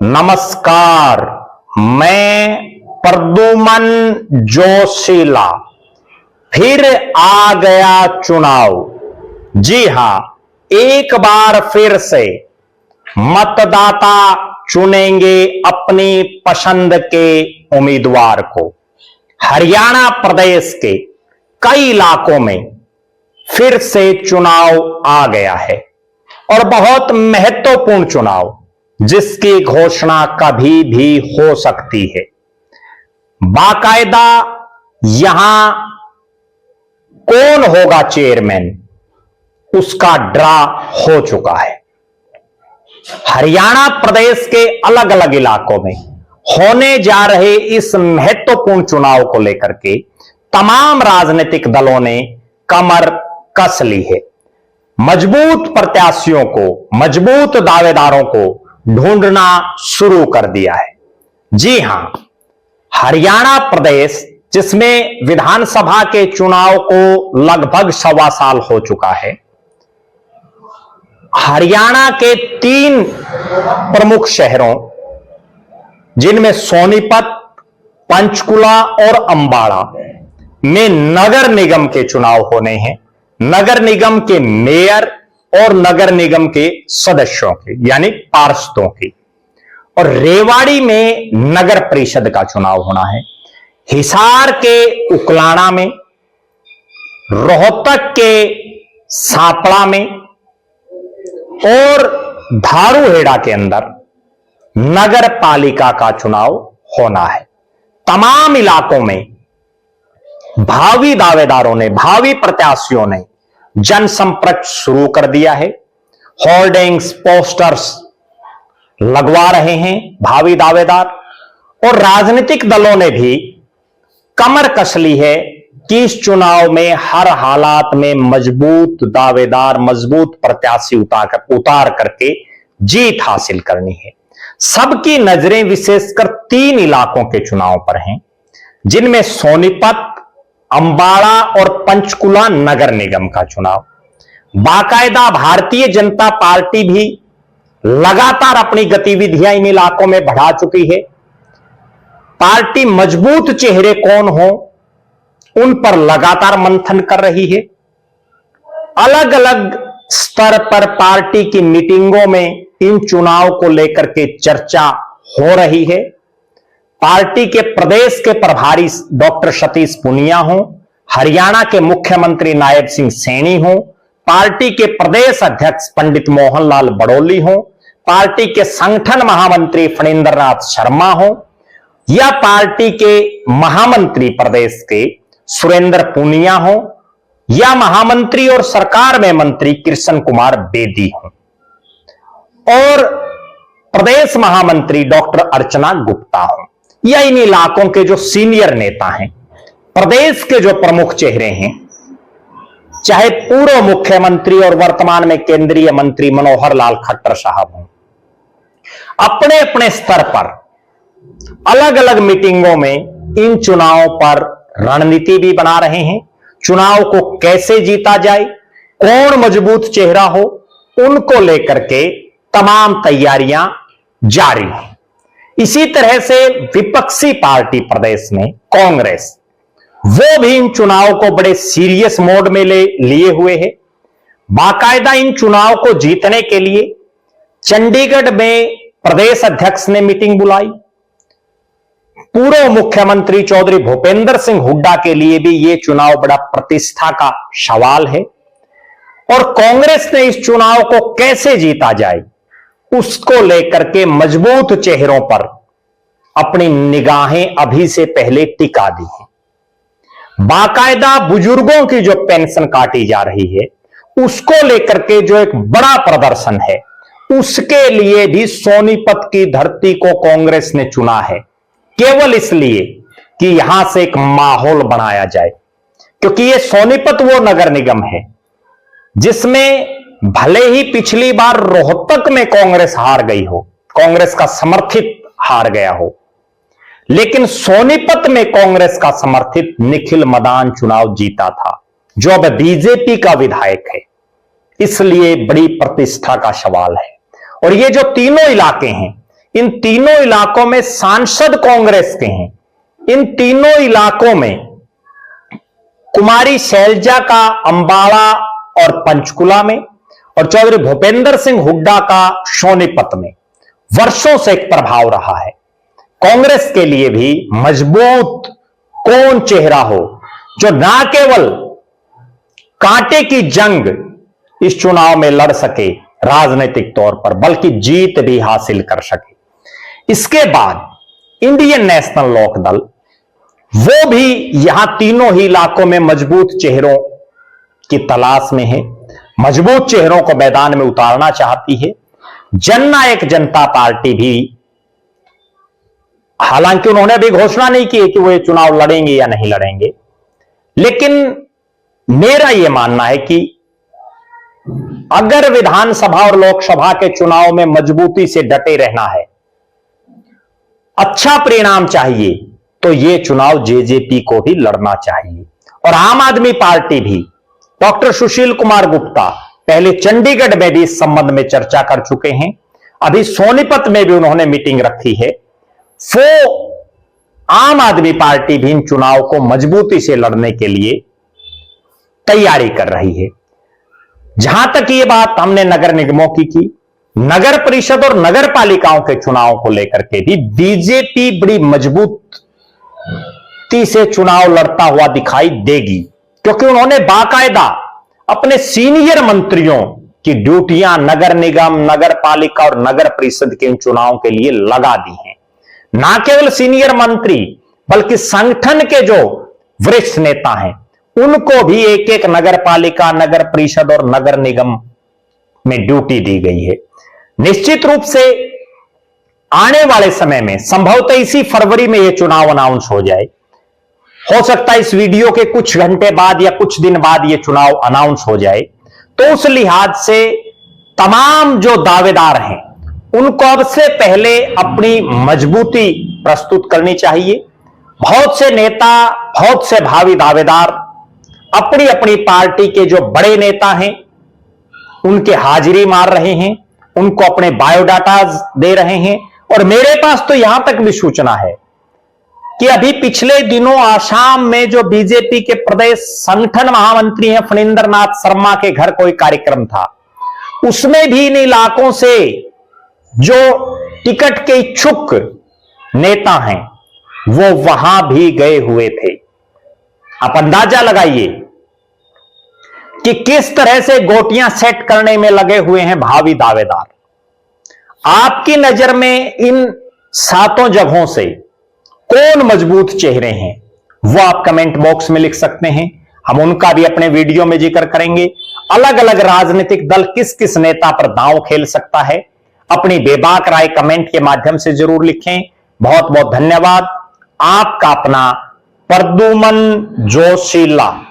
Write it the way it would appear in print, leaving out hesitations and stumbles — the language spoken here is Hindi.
नमस्कार, मैं प्रद्युमन जोशीला फिर आ गया चुनाव। जी हां, एक बार फिर से मतदाता चुनेंगे अपनी पसंद के उम्मीदवार को। हरियाणा प्रदेश के कई इलाकों में फिर से चुनाव आ गया है और बहुत महत्वपूर्ण चुनाव, जिसकी घोषणा कभी भी हो सकती है। बाकायदा यहां कौन होगा चेयरमैन, उसका ड्रा हो चुका है। हरियाणा प्रदेश के अलग अलग इलाकों में होने जा रहे इस महत्वपूर्ण चुनाव को लेकर के तमाम राजनीतिक दलों ने कमर कस ली है। मजबूत प्रत्याशियों को, मजबूत दावेदारों को ढूंढना शुरू कर दिया है। जी हां, हरियाणा प्रदेश, जिसमें विधानसभा के चुनाव को लगभग 1.25 साल हो चुका है, हरियाणा के 3 प्रमुख शहरों, जिनमें सोनीपत, पंचकुला और अंबाला में नगर निगम के चुनाव होने हैं। नगर निगम के मेयर और नगर निगम के सदस्यों के, यानी पार्षदों की। और रेवाड़ी में नगर परिषद का चुनाव होना है। हिसार के उकलाना में, रोहतक के सांपड़ा में और धारूहेड़ा के अंदर नगर पालिका का चुनाव होना है। तमाम इलाकों में भावी दावेदारों ने, भावी प्रत्याशियों ने जनसंपर्क शुरू कर दिया है। होर्डिंग्स, पोस्टर्स लगवा रहे हैं भावी दावेदार, और राजनीतिक दलों ने भी कमर कस ली है कि इस चुनाव में हर हालात में मजबूत दावेदार, मजबूत प्रत्याशी उतार करके जीत हासिल करनी है। सबकी नजरें विशेषकर 3 इलाकों के चुनाव पर हैं, जिनमें सोनीपत, अंबाला और पंचकुला नगर निगम का चुनाव। बाकायदा भारतीय जनता पार्टी भी लगातार अपनी गतिविधियां इन इलाकों में बढ़ा चुकी है। पार्टी मजबूत चेहरे कौन हो, उन पर लगातार मंथन कर रही है। अलग अलग स्तर पर पार्टी की मीटिंगों में इन चुनाव को लेकर के चर्चा हो रही है। पार्टी के प्रदेश के प्रभारी डॉक्टर सतीश पूनिया हों, हरियाणा के मुख्यमंत्री नायब सिंह सैनी हों, पार्टी के प्रदेश अध्यक्ष पंडित मोहन लाल बड़ौली हों, पार्टी के संगठन महामंत्री फणींद्र नाथ शर्मा हों, या पार्टी के महामंत्री प्रदेश के सुरेंद्र पूनिया हों, या महामंत्री और सरकार में मंत्री कृष्ण कुमार बेदी हों, और प्रदेश महामंत्री डॉक्टर अर्चना गुप्ता हों, या इन इलाकों के जो सीनियर नेता हैं, प्रदेश के जो प्रमुख चेहरे हैं, चाहे पूर्व मुख्यमंत्री और वर्तमान में केंद्रीय मंत्री मनोहर लाल खट्टर साहब हों, अपने अपने स्तर पर अलग अलग मीटिंगों में इन चुनावों पर रणनीति भी बना रहे हैं। चुनाव को कैसे जीता जाए, कौन मजबूत चेहरा हो, उनको लेकर के तमाम तैयारियां जारी हैं। इसी तरह से विपक्षी पार्टी प्रदेश में कांग्रेस, वो भी इन चुनाव को बड़े सीरियस मोड में लिए हुए है। बाकायदा इन चुनाव को जीतने के लिए चंडीगढ़ में प्रदेश अध्यक्ष ने मीटिंग बुलाई। पूर्व मुख्यमंत्री चौधरी भूपेंद्र सिंह हुड्डा के लिए भी यह चुनाव बड़ा प्रतिष्ठा का सवाल है, और कांग्रेस ने इस चुनाव को कैसे जीता जाए, उसको लेकर के मजबूत चेहरों पर अपनी निगाहें अभी से पहले टिका दी हैं। बाकायदा बुजुर्गों की जो पेंशन काटी जा रही है, उसको लेकर के जो एक बड़ा प्रदर्शन है, उसके लिए भी सोनीपत की धरती को कांग्रेस ने चुना है, केवल इसलिए कि यहां से एक माहौल बनाया जाए। क्योंकि यह सोनीपत वो नगर निगम है जिसमें भले ही पिछली बार रोहतक में कांग्रेस हार गई हो, कांग्रेस का समर्थित हार गया हो, लेकिन सोनीपत में कांग्रेस का समर्थित निखिल मदान चुनाव जीता था, जो अब बीजेपी का विधायक है। इसलिए बड़ी प्रतिष्ठा का सवाल है। और ये जो तीनों इलाके हैं, इन तीनों इलाकों में सांसद कांग्रेस के हैं। इन तीनों इलाकों में कुमारी शैलजा का अंबाला और पंचकुला में और चौधरी भूपेंद्र सिंह हुड्डा का सोनीपत में वर्षों से एक प्रभाव रहा है। कांग्रेस के लिए भी मजबूत कौन चेहरा हो जो ना केवल कांटे की जंग इस चुनाव में लड़ सके राजनीतिक तौर पर, बल्कि जीत भी हासिल कर सके। इसके बाद इंडियन नेशनल लोक दल वो भी यहां तीनों ही इलाकों में मजबूत चेहरों की तलाश में है, मजबूत चेहरों को मैदान में उतारना चाहती है। जननायक जनता पार्टी भी, हालांकि उन्होंने अभी घोषणा नहीं की है कि वो ये चुनाव लड़ेंगे या नहीं लड़ेंगे, लेकिन मेरा यह मानना है कि अगर विधानसभा और लोकसभा के चुनाव में मजबूती से डटे रहना है, अच्छा परिणाम चाहिए, तो यह चुनाव जेजेपी को ही लड़ना चाहिए। और आम आदमी पार्टी भी, डॉक्टर सुशील कुमार गुप्ता पहले चंडीगढ़ में भी इस संबंध में चर्चा कर चुके हैं, अभी सोनीपत में भी उन्होंने मीटिंग रखी है। वो आम आदमी पार्टी भी इन चुनाव को मजबूती से लड़ने के लिए तैयारी कर रही है। जहां तक ये बात हमने नगर निगमों की, नगर परिषद और नगर पालिकाओं के चुनाव को लेकर के भी बीजेपी बड़ी मजबूती से चुनाव लड़ता हुआ दिखाई देगी, क्योंकि उन्होंने बाकायदा अपने सीनियर मंत्रियों की ड्यूटियां नगर निगम, नगर पालिका और नगर परिषद के इन चुनाव के लिए लगा दी हैं। ना केवल सीनियर मंत्री बल्कि संगठन के जो वरिष्ठ नेता हैं उनको भी एक एक नगर पालिका, नगर परिषद और नगर निगम में ड्यूटी दी गई है। निश्चित रूप से आने वाले समय में संभवतः इसी फरवरी में यह चुनाव अनाउंस हो जाए। हो सकता है इस वीडियो के कुछ घंटे बाद या कुछ दिन बाद यह चुनाव अनाउंस हो जाए। तो उस लिहाज से तमाम जो दावेदार हैं उनको अब से पहले अपनी मजबूती प्रस्तुत करनी चाहिए। बहुत से नेता, बहुत से भावी दावेदार अपनी अपनी पार्टी के जो बड़े नेता हैं उनके हाजिरी मार रहे हैं, उनको अपने बायोडाटा दे रहे हैं। और मेरे पास तो यहां तक भी सूचना है कि अभी पिछले दिनों आसाम में जो बीजेपी के प्रदेश संगठन महामंत्री हैं फणींद्र नाथ शर्मा के घर कोई कार्यक्रम था, उसमें भी इन इलाकों से जो टिकट के इच्छुक नेता हैं वो वहां भी गए हुए थे। आप अंदाजा लगाइए कि किस तरह से गोटियां सेट करने में लगे हुए हैं भावी दावेदार। आपकी नजर में इन 7 जगहों से कौन मजबूत चेहरे हैं वो आप कमेंट बॉक्स में लिख सकते हैं, हम उनका भी अपने वीडियो में जिक्र करेंगे। अलग अलग राजनीतिक दल किस किस नेता पर दांव खेल सकता है, अपनी बेबाक राय कमेंट के माध्यम से जरूर लिखें। बहुत बहुत धन्यवाद। आपका अपना प्रद्युमन जोशीला।